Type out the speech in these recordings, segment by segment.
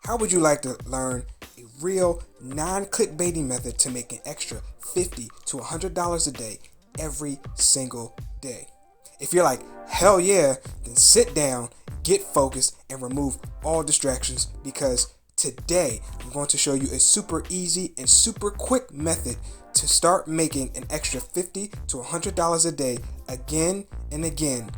How would you like to learn a real non-clickbaiting method to make an extra $50 to $100 a day every single day? If you're like, hell yeah, then sit down, get focused, and remove all distractions, because today I'm going to show you a super easy and super quick method to start making an extra $50 to $100 a day again and again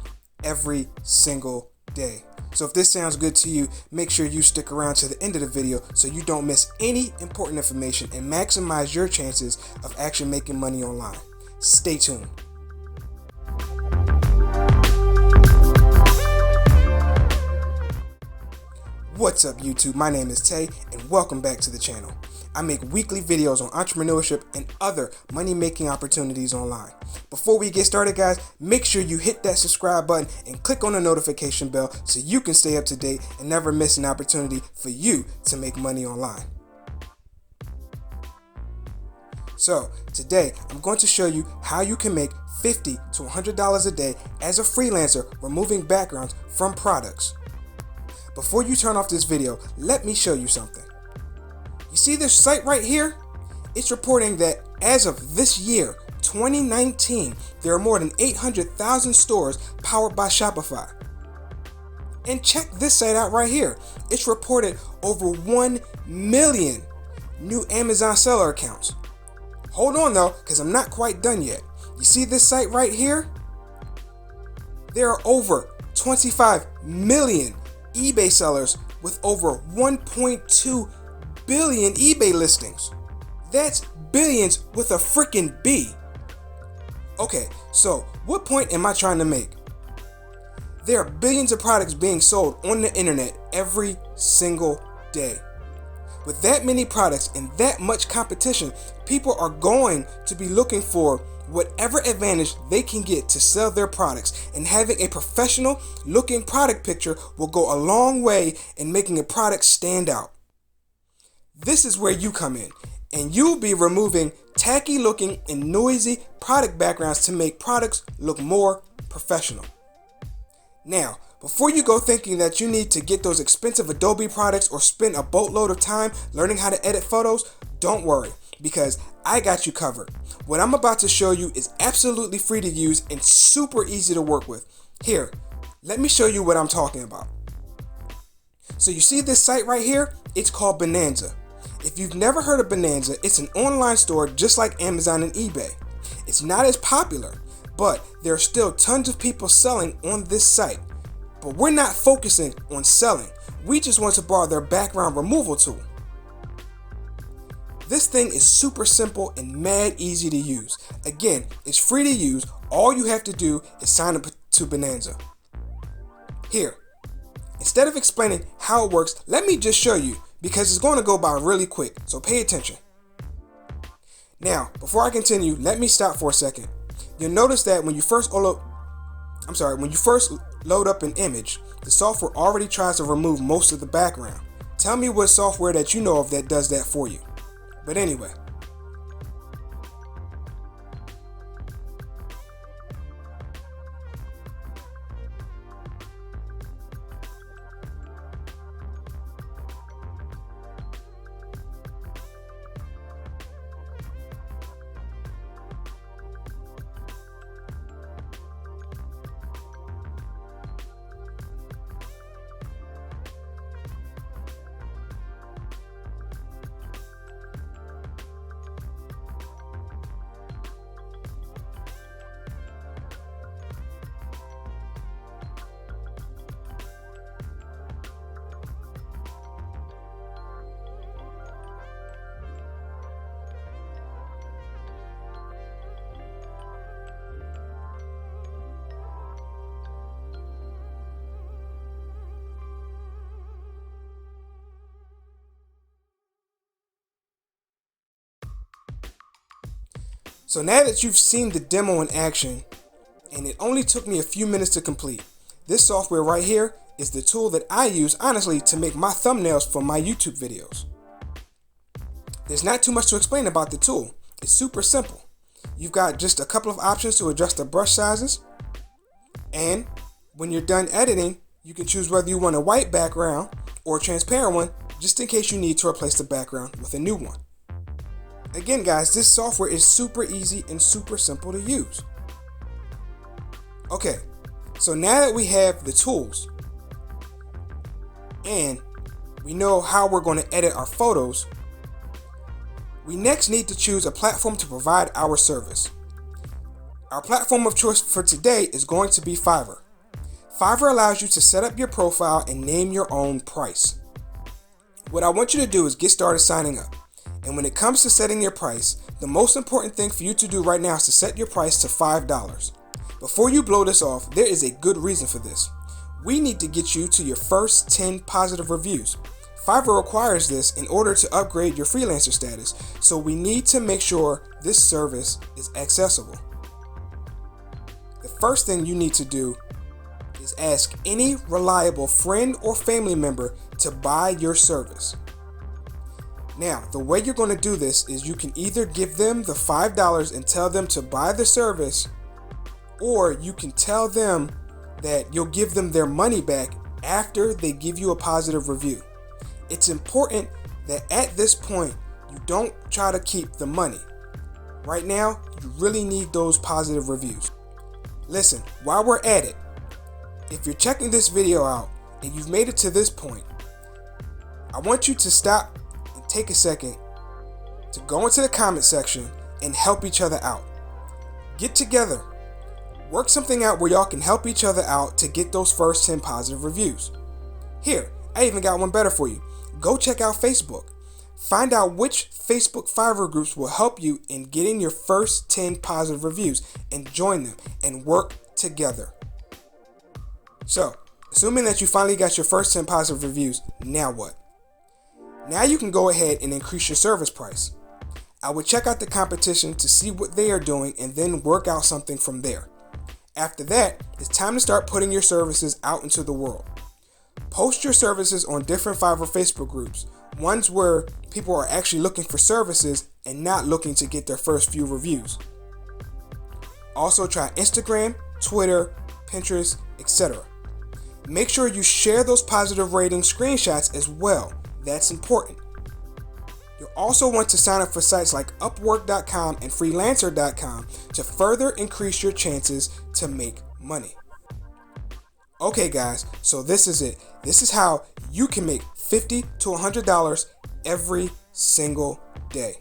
every single day. So if this sounds good to you, make sure you stick around to the end of the video so you don't miss any important information and maximize your chances of actually making money online. Stay tuned. What's up, YouTube? My name is Tay and welcome back to the channel. I make weekly videos on entrepreneurship and other money-making opportunities online. Before we get started, guys, make sure you hit that subscribe button and click on the notification bell so you can stay up to date and never miss an opportunity for you to make money online. So today I'm going to show you how you can make $50 to $100 a day as a freelancer removing backgrounds from products. Before you turn off this video, let me show you something. You see this site right here? It's reporting that as of this year, 2019, there are more than 800,000 stores powered by Shopify. And check this site out right here. It's reported over 1 million new Amazon seller accounts. Hold on though, because I'm not quite done yet. You see this site right here? There are over 25 million eBay sellers with over 1.2 billion eBay listings. That's billions with a freaking B. Okay, so what point am I trying to make? There are billions of products being sold on the internet every single day. With that many products and that much competition, people are going to be looking for whatever advantage they can get to sell their products, and having a professional looking product picture will go a long way in making a product stand out. This is where you come in, and you'll be removing tacky looking and noisy product backgrounds to make products look more professional. Now, before you go thinking that you need to get those expensive Adobe products or spend a boatload of time learning how to edit photos, don't worry, because I got you covered. What I'm about to show you is absolutely free to use and super easy to work with. Here, let me show you what I'm talking about. So you see this site right here? It's called Bonanza. If you've never heard of Bonanza, it's an online store just like Amazon and eBay. It's not as popular, but there are still tons of people selling on this site. But we're not focusing on selling. We just want to borrow their background removal tool. This thing is super simple and mad easy to use. Again, it's free to use. All you have to do is sign up to Bonanza. Here, instead of explaining how it works, let me just show you, because it's going to go by really quick, so pay attention. Now, before I continue, let me stop for a second. You'll notice that when you first load up an image, the software already tries to remove most of the background. Tell me what software that you know of that does that for you. But anyway, so now that you've seen the demo in action, and it only took me a few minutes to complete, this software right here is the tool that I use, honestly, to make my thumbnails for my YouTube videos. There's not too much to explain about the tool. It's super simple. You've got just a couple of options to adjust the brush sizes, and when you're done editing, you can choose whether you want a white background or a transparent one just in case you need to replace the background with a new one. Again guys, this software is super easy and super simple to use. Okay, so now that we have the tools and we know how we're going to edit our photos, we next need to choose a platform to provide our service. Our platform of choice for today is going to be Fiverr. Fiverr allows you to set up your profile and name your own price. What I want you to do is get started signing up. And when it comes to setting your price, the most important thing for you to do right now is to set your price to $5. Before you blow this off, there is a good reason for this. We need to get you to your first 10 positive reviews. Fiverr requires this in order to upgrade your freelancer status, so we need to make sure this service is accessible. The first thing you need to do is ask any reliable friend or family member to buy your service. Now, the way you're going to do this is you can either give them the $5 and tell them to buy the service, or you can tell them that you'll give them their money back after they give you a positive review. It's important that at this point, you don't try to keep the money. Right now, you really need those positive reviews. Listen, while we're at it, if you're checking this video out and you've made it to this point, I want you to stop and take a second to go into the comment section and help each other out. Get together. Work something out where y'all can help each other out to get those first 10 positive reviews. Here, I even got one better for you. Go check out Facebook. Find out which Facebook Fiverr groups will help you in getting your first 10 positive reviews and join them and work together. So, assuming that you finally got your first 10 positive reviews, now what? Now you can go ahead and increase your service price. I would check out the competition to see what they are doing and then work out something from there. After that, it's time to start putting your services out into the world. Post your services on different Fiverr Facebook groups, ones where people are actually looking for services and not looking to get their first few reviews. Also try Instagram, Twitter, Pinterest, etc. Make sure you share those positive rating screenshots as well. That's important. You'll also want to sign up for sites like Upwork.com and Freelancer.com to further increase your chances to make money. Okay guys, so this is it. This is how you can make $50 to $100 every single day.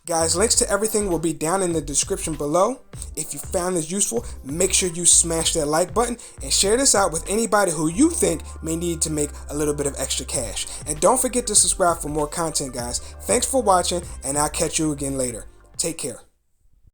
Guys, links to everything will be down in the description below. If you found this useful, make sure you smash that like button and share this out with anybody who you think may need to make a little bit of extra cash. And don't forget to subscribe for more content, guys. Thanks for watching, and I'll catch you again later. Take care.